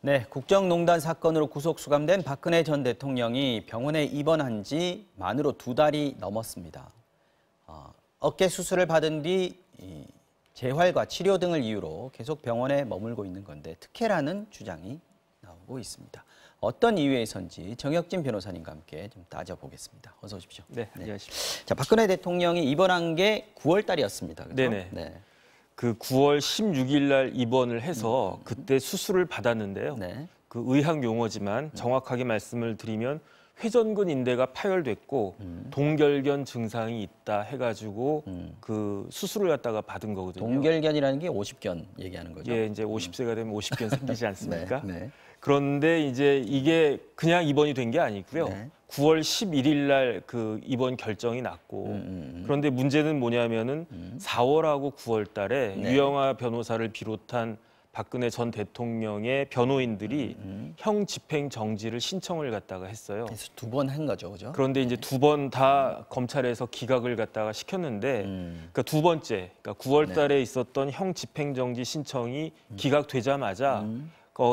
네, 국정농단 사건으로 구속 수감된 박근혜 전 대통령이 병원에 입원한 지 만으로 2달이 넘었습니다. 어깨 수술을 받은 뒤 재활과 치료 등을 이유로 계속 병원에 머물고 있는 건데 특혜라는 주장이 나오고 있습니다. 어떤 이유에서인지 정혁진 변호사님과 함께 좀 따져보겠습니다. 어서 오십시오. 네, 안녕하십니까. 자, 박근혜 대통령이 입원한 게 9월 달이었습니다. 그렇죠? 네네. 네. 그 9월 16일 날 입원을 해서 그때 수술을 받았는데요. 네. 그 의학 용어지만 정확하게 말씀을 드리면 회전근 인대가 파열됐고 동결견 증상이 있다 해가지고 그 수술을 갖다가 받은 거거든요. 동결견이라는 게 50견 얘기하는 거죠? 예, 이제 50세가 되면 50견 생기지 않습니까? 네, 네. 그런데 이제 이게 그냥 입원이 된 게 아니고요. 네. 9월 11일 날 그 입원 결정이 났고 그런데 문제는 뭐냐면은 4월하고 9월 달에 네. 유영하 변호사를 비롯한 박근혜 전 대통령의 변호인들이 형 집행 정지를 신청을 갖다가 했어요. 그래서 2번 한 거죠, 그죠? 그런데 이제 2번 다 검찰에서 기각을 갖다가 시켰는데, 그러니까 두 번째, 그러니까 9월 달에 있었던 형 집행 정지 신청이 기각되자마자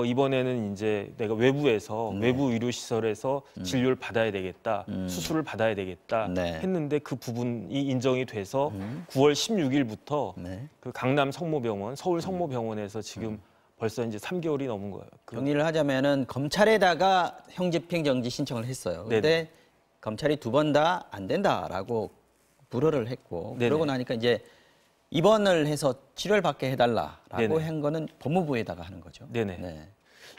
이번에는 이제 내가 외부에서 외부 의료 시설에서 진료를 받아야 되겠다, 수술을 받아야 되겠다 했는데 그 부분이 인정이 돼서 9월 16일부터 그 강남 성모병원, 서울 성모병원에서 지금 벌써 이제 3개월이 넘은 거예요. 정리를 하자면은 검찰에다가 형집행정지 신청을 했어요. 근데 검찰이 2번 다 안 된다라고 불허를 했고 그러고 나니까 이제 입원을 해서 치료를 받게 해달라라고 한 거는 법무부에다가 하는 거죠. 네네. 네.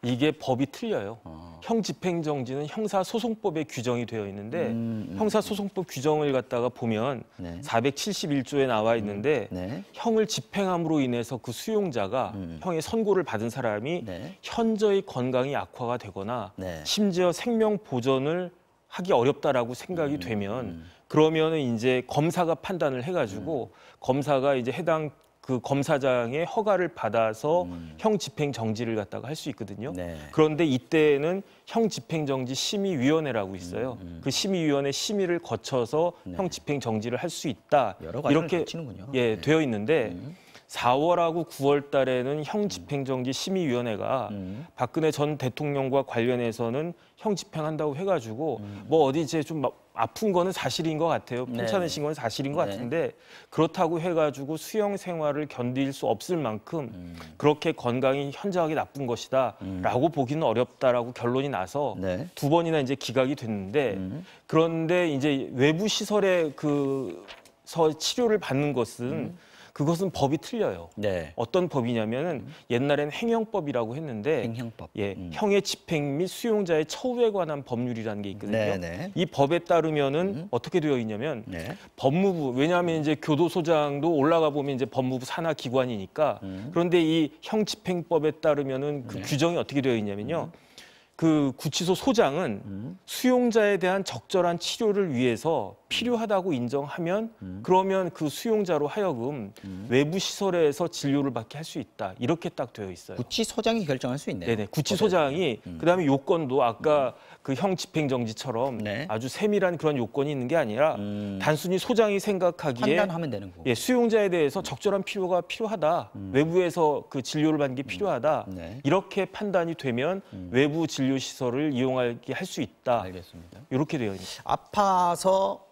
이게 법이 틀려요. 형집행정지는 형사소송법에 규정이 되어 있는데 형사소송법 규정을 갖다가 보면 471조에 나와 있는데 형을 집행함으로 인해서 그 수용자가 형의 선고를 받은 사람이 현저히 건강이 악화가 되거나 심지어 생명 보존을 하기 어렵다라고 생각이 되면 그러면은 이제 검사가 판단을 해가지고 검사가 이제 해당 그 검사장의 허가를 받아서 형 집행 정지를 갖다가 할 수 있거든요. 그런데 이때는 형 집행 정지 심의위원회라고 있어요. 그 심의위원회 심의를 거쳐서 형 집행 정지를 할 수 있다. 이렇게 되어 있는데 4월하고 9월 달에는 형 집행정지 심의위원회가 박근혜 전 대통령과 관련해서는 형 집행한다고 해가지고 뭐 어디 이제 좀 아픈 거는 사실인 것 같아요. 괜찮으신 건 사실인 것 같은데 그렇다고 해가지고 수용 생활을 견딜 수 없을 만큼 그렇게 건강이 현저하게 나쁜 것이다라고 보기는 어렵다라고 결론이 나서 2번이나 이제 기각이 됐는데 그런데 이제 외부 시설에 그서 치료를 받는 것은 그것은 법이 틀려요. 어떤 법이냐면은 옛날에는 행형법이라고 했는데 행형법. 형의 집행 및 수용자의 처우에 관한 법률이라는 게 있거든요. 이 법에 따르면은 어떻게 되어 있냐면 법무부, 왜냐하면 이제 교도소장도 올라가 보면 이제 법무부 산하 기관이니까 그런데 이 형집행법에 따르면은 그 규정이 어떻게 되어 있냐면요. 그 구치소 소장은 수용자에 대한 적절한 치료를 위해서 필요하다고 인정하면 그러면 그 수용자로 하여금 외부 시설에서 진료를 받게 할 수 있다. 이렇게 딱 되어 있어요. 구치소장이 결정할 수 있네요. 네네. 구치소장이 그다음에 요건도 아까 그 형 집행정지처럼 아주 세밀한 그런 요건이 있는 게 아니라 단순히 소장이 생각하기에 판단하면 되는 거고. 수용자에 대해서 적절한 필요가 필요하다. 외부에서 그 진료를 받는 게 필요하다. 이렇게 판단이 되면 외부 진료 시설을 이용하게 할 수 있다. 알겠습니다. 이렇게 되어 있습니다. 아파서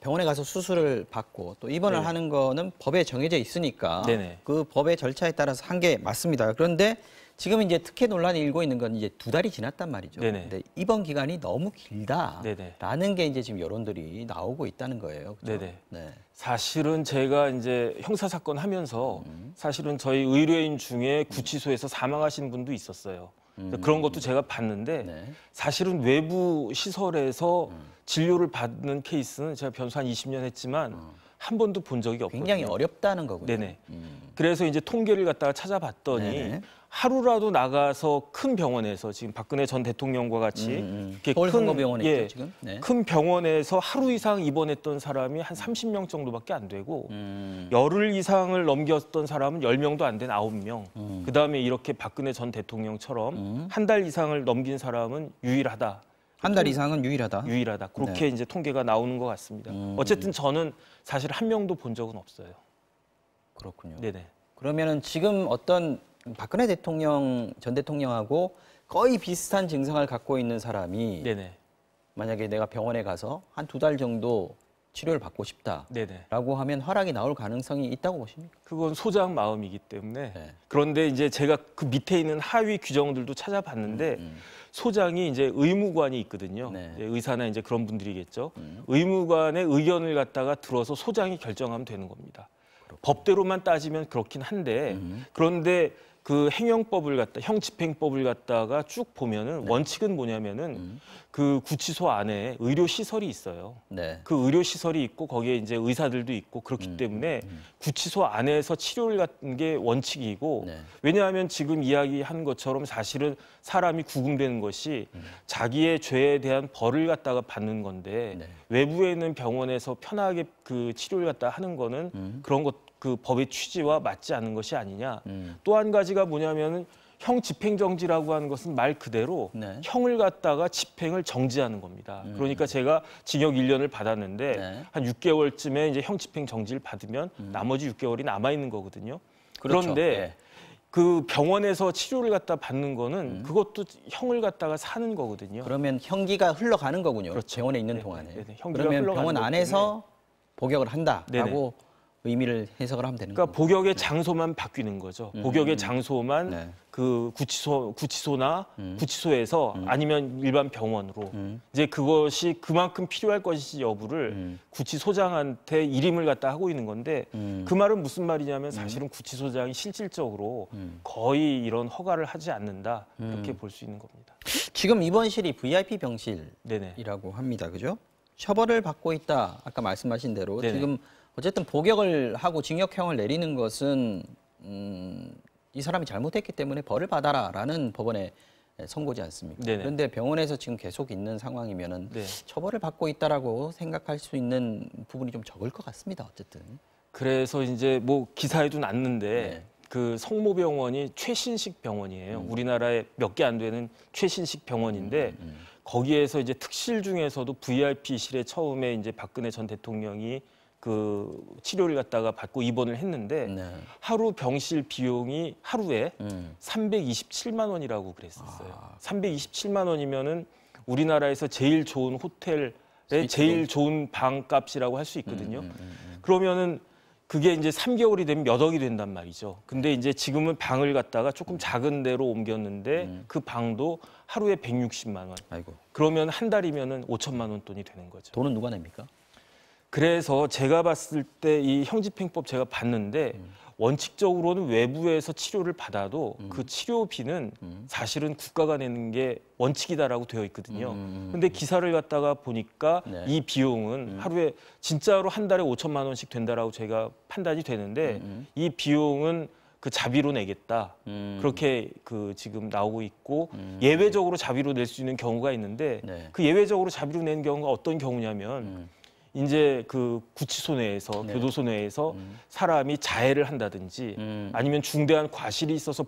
병원에 가서 수술을 받고 또 입원을 하는 거는 법에 정해져 있으니까 그 법의 절차에 따라서 한 게 맞습니다. 그런데 지금 이제 특혜 논란이 일고 있는 건 이제 2달이 지났단 말이죠. 근데 입원 기간이 너무 길다라는 게 이제 지금 여론들이 나오고 있다는 거예요. 그렇죠? 사실은 제가 이제 형사 사건 하면서 사실은 저희 의뢰인 중에 구치소에서 사망하신 분도 있었어요. 그런 것도 제가 봤는데 사실은 외부 시설에서 진료를 받는 케이스는 제가 변호사 한 20년 했지만 한 번도 본 적이 없거든요. 굉장히 어렵다는 거군요. 그래서 이제 통계를 갖다가 찾아봤더니 하루라도 나가서 큰 병원에서 지금 박근혜 전 대통령과 같이 서울 성모병원에 있죠, 지금? 큰 병원에서 하루 이상 입원했던 사람이 한 30명 정도밖에 안 되고 열흘 이상을 넘겼던 사람은 10명도 안 된 9명. 그다음에 이렇게 박근혜 전 대통령처럼 한 달 이상을 넘긴 사람은 유일하다. 한 달 이상은 유일하다. 유일하다. 그렇게 이제 통계가 나오는 것 같습니다. 어쨌든 저는 사실 한 명도 본 적은 없어요. 그렇군요. 네네. 그러면은 지금 어떤 박근혜 전 대통령하고 거의 비슷한 증상을 갖고 있는 사람이 네네. 만약에 내가 병원에 가서 한 2달 정도 치료를 받고 싶다라고 하면 허락이 나올 가능성이 있다고 보십니까? 그건 소장 마음이기 때문에. 네. 그런데 이제 제가 그 밑에 있는 하위 규정들도 찾아봤는데 소장이 이제 의무관이 있거든요. 네. 의사나 이제 그런 분들이겠죠. 의무관의 의견을 갖다가 들어서 소장이 결정하면 되는 겁니다. 그렇구나. 법대로만 따지면 그렇긴 한데 그런데 그 형집행법을 갖다가 쭉 보면은 원칙은 뭐냐면은 그 구치소 안에 의료 시설이 있어요. 네. 그 의료 시설이 있고 거기에 이제 의사들도 있고 그렇기 때문에 구치소 안에서 치료를 갖는 게 원칙이고 왜냐하면 지금 이야기한 것처럼 사실은 사람이 구금되는 것이 자기의 죄에 대한 벌을 갖다가 받는 건데 외부에 있는 병원에서 편하게 그 치료를 갖다 하는 거는 그런 것 그 법의 취지와 맞지 않는 것이 아니냐. 또 한 가지가 뭐냐면은 형 집행정지라고 하는 것은 말 그대로 형을 갖다가 집행을 정지하는 겁니다. 그러니까 제가 징역 1년을 받았는데 한 6개월쯤에 이제 형 집행정지를 받으면 나머지 6개월이 남아 있는 거거든요. 그렇죠. 그런데 그 병원에서 치료를 갖다 받는 거는 그것도 형을 갖다가 사는 거거든요. 그러면 형기가 흘러가는 거군요. 그렇죠. 병원에 있는 동안에. 그러면 병원 안에서 복역을 한다라고 의미를 해석을 하면 되는 거죠. 그러니까 복역의 장소만 바뀌는 거죠. 복역의 장소만 그 구치소나 구치소에서 아니면 일반 병원으로 이제 그것이 그만큼 필요할 것인지 여부를 구치소장한테 일임을 갖다 하고 있는 건데 그 말은 무슨 말이냐면 사실은 구치소장이 실질적으로 거의 이런 허가를 하지 않는다 이렇게 볼 수 있는 겁니다. 지금 입원실이 VIP 병실이라고 합니다. 그죠? 처벌을 받고 있다. 아까 말씀하신 대로 지금 어쨌든 복역을 하고 징역형을 내리는 것은 이 사람이 잘못했기 때문에 벌을 받아라라는 법원의 선고지 않습니까? 그런데 병원에서 지금 계속 있는 상황이면은 처벌을 받고 있다라고 생각할 수 있는 부분이 좀 적을 것 같습니다. 어쨌든. 그래서 이제 뭐 기사에도 났는데 그 성모병원이 최신식 병원이에요. 우리나라에 몇 개 안 되는 최신식 병원인데 거기에서 이제 특실 중에서도 VIP실에 처음에 이제 박근혜 전 대통령이 그 치료를 갖다가 받고 입원을 했는데 하루 병실 비용이 하루에 327만 원이라고 그랬었어요. 327만 원이면은 우리나라에서 제일 좋은 호텔의 제일 좋은 방값이라고 할 수 있거든요. 그러면은 그게 이제 3개월이 되면 몇 억이 된단 말이죠. 근데 이제 지금은 방을 갖다가 조금 작은 데로 옮겼는데 그 방도 하루에 160만 원. 아이고. 그러면 한 달이면은 5천만 원 돈이 되는 거죠. 돈은 누가 냅니까? 그래서 제가 봤을 때 이 형집행법 제가 봤는데 원칙적으로는 외부에서 치료를 받아도 그 치료비는 사실은 국가가 내는 게 원칙이다라고 되어 있거든요. 근데 기사를 갖다가 보니까 이 비용은 하루에 진짜로 한 달에 5천만 원씩 된다라고 제가 판단이 되는데 이 비용은 그 자비로 내겠다. 그렇게 그 지금 나오고 있고 예외적으로 자비로 낼 수 있는 경우가 있는데 그 예외적으로 자비로 내는 경우가 어떤 경우냐면 이제 그 구치소 내에서 교도소 내에서 사람이 자해를 한다든지 아니면 중대한 과실이 있어서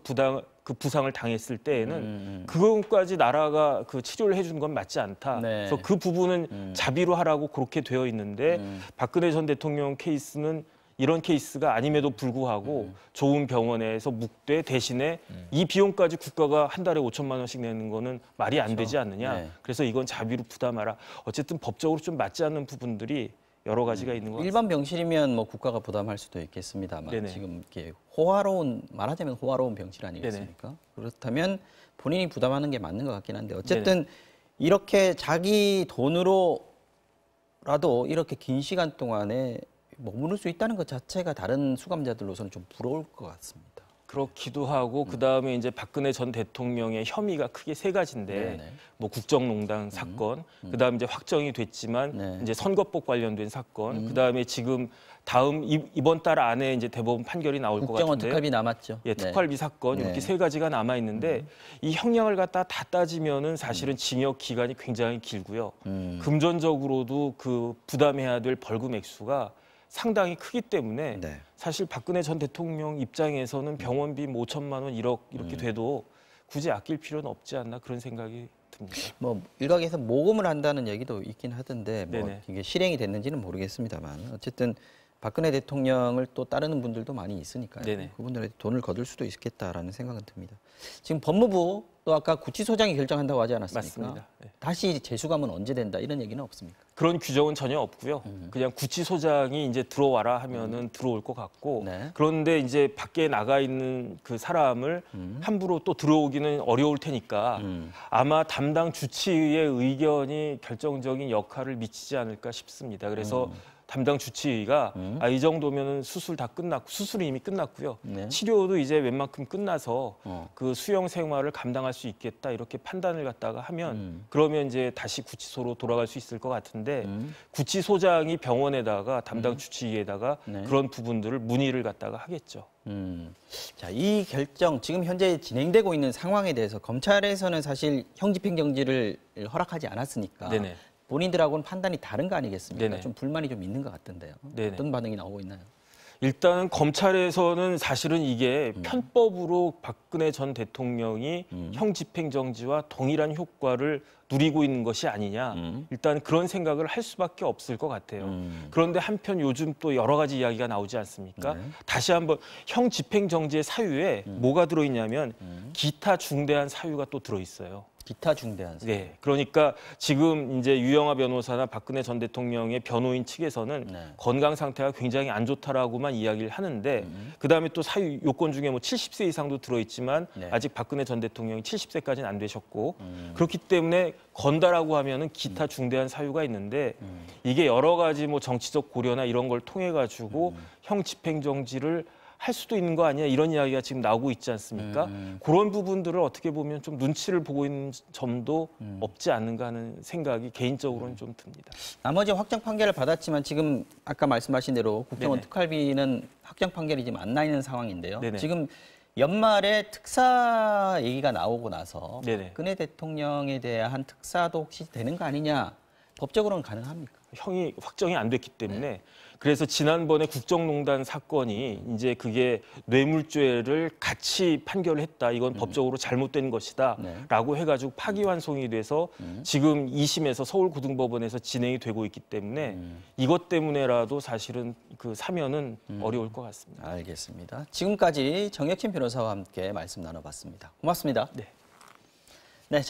부상을 당했을 때에는 그것까지 나라가 그 치료를 해주는 건 맞지 않다. 그래서 그 부분은 자비로 하라고 그렇게 되어 있는데 박근혜 전 대통령 케이스는 이런 케이스가 아님에도 불구하고 좋은 병원에서 묵되 대신에 이 비용까지 국가가 한 달에 5천만 원씩 내는 거는 말이 안 되지 않느냐. 그래서 이건 자비로 부담하라. 어쨌든 법적으로 좀 맞지 않는 부분들이 여러 가지가 있는 것 같습니다. 일반 병실이면 뭐 국가가 부담할 수도 있겠습니다만 지금 이렇게 말하자면 호화로운 병실 아니겠습니까? 그렇다면 본인이 부담하는 게 맞는 것 같긴 한데 어쨌든 이렇게 자기 돈으로라도 이렇게 긴 시간 동안에 머무를 수 있다는 것 자체가 다른 수감자들로서는 좀 부러울 것 같습니다. 그렇기도 하고 그다음에 이제 박근혜 전 대통령의 혐의가 크게 세 가지인데 뭐 국정농단 사건, 그다음에 이제 확정이 됐지만 이제 선거법 관련된 사건, 그다음에 지금 이번 달 안에 이제 대법원 판결이 나올 것 같은데 국정원 특활비 남았죠. 특활비 사건 이렇게 세 가지가 남아 있는데 이 형량을 갖다 다 따지면은 사실은 징역 기간이 굉장히 길고요. 금전적으로도 그 부담해야 될 벌금 액수가 상당히 크기 때문에 사실 박근혜 전 대통령 입장에서는 병원비 5천만 원, 1억 이렇게 돼도 굳이 아낄 필요는 없지 않나 그런 생각이 듭니다. 뭐 일각에서 모금을 한다는 얘기도 있긴 하던데 뭐 이게 실행이 됐는지는 모르겠습니다만 어쨌든 박근혜 대통령을 또 따르는 분들도 많이 있으니까요. 네네. 그분들한테 돈을 거둘 수도 있겠다라는 생각은 듭니다. 지금 법무부 또 아까 구치소장이 결정한다고 하지 않았습니까? 맞습니다. 네. 다시 재수감은 언제 된다 이런 얘기는 없습니까? 그런 규정은 전혀 없고요. 그냥 구치소장이 이제 들어와라 하면은 들어올 것 같고 네. 그런데 이제 밖에 나가 있는 그 사람을 함부로 또 들어오기는 어려울 테니까 아마 담당 주치의의 의견이 결정적인 역할을 미치지 않을까 싶습니다. 그래서 담당 주치의가 이 정도면은 수술 다 끝났고 수술이 이미 끝났고요. 네. 치료도 이제 웬만큼 끝나서 그 수용 생활을 감당할 수 있겠다 이렇게 판단을 갖다가 하면 그러면 이제 다시 구치소로 돌아갈 수 있을 것 같은데 구치소장이 병원에다가 담당 주치의에다가 네. 그런 부분들을 문의를 갖다가 하겠죠. 자, 이 결정 지금 현재 진행되고 있는 상황에 대해서 검찰에서는 사실 형집행정지를 허락하지 않았으니까 네네. 본인들하고는 판단이 다른 거 아니겠습니까? 네네. 좀 불만이 좀 있는 것 같던데요. 네네. 어떤 반응이 나오고 있나요? 일단은 검찰에서는 사실은 이게 편법으로 박근혜 전 대통령이 형 집행정지와 동일한 효과를 누리고 있는 것이 아니냐. 일단 그런 생각을 할 수밖에 없을 것 같아요. 그런데 한편 요즘 또 여러 가지 이야기가 나오지 않습니까? 네. 다시 한번 형 집행정지의 사유에 뭐가 들어있냐면 기타 중대한 사유가 또 들어있어요. 기타 중대한 사유. 네, 그러니까 지금 이제 유영하 변호사나 박근혜 전 대통령의 변호인 측에서는 네. 건강 상태가 굉장히 안 좋다라고만 이야기를 하는데 그다음에 또 사유 요건 중에 뭐 70세 이상도 들어있지만 네. 아직 박근혜 전 대통령이 70세까지는 안 되셨고 그렇기 때문에 건다라고 하면은 기타 중대한 사유가 있는데 이게 여러 가지 뭐 정치적 고려나 이런 걸 통해 가지고 형 집행정지를 할 수도 있는 거 아니야 이런 이야기가 지금 나오고 있지 않습니까? 그런 부분들을 어떻게 보면 좀 눈치를 보고 있는 점도 없지 않는가 하는 생각이 개인적으로는 좀 듭니다. 나머지 확정 판결을 받았지만 지금 아까 말씀하신 대로 국정원 네네. 특활비는 확정 판결이 지금 안 나 있는 상황인데요. 네네. 지금 연말에 특사 얘기가 나오고 나서 네네. 박근혜 대통령에 대한 특사도 혹시 되는 거 아니냐? 법적으로는 가능합니까? 형이 확정이 안 됐기 때문에 그래서 지난번에 국정농단 사건이 이제 그게 뇌물죄를 같이 판결을 했다. 이건 법적으로 잘못된 것이다. 네. 라고 해가지고 파기환송이 돼서 지금 2심에서 서울고등법원에서 진행이 되고 있기 때문에 이것 때문에라도 사실은 그 사면은 어려울 것 같습니다. 알겠습니다. 지금까지 정혁진 변호사와 함께 말씀 나눠봤습니다. 고맙습니다. 네.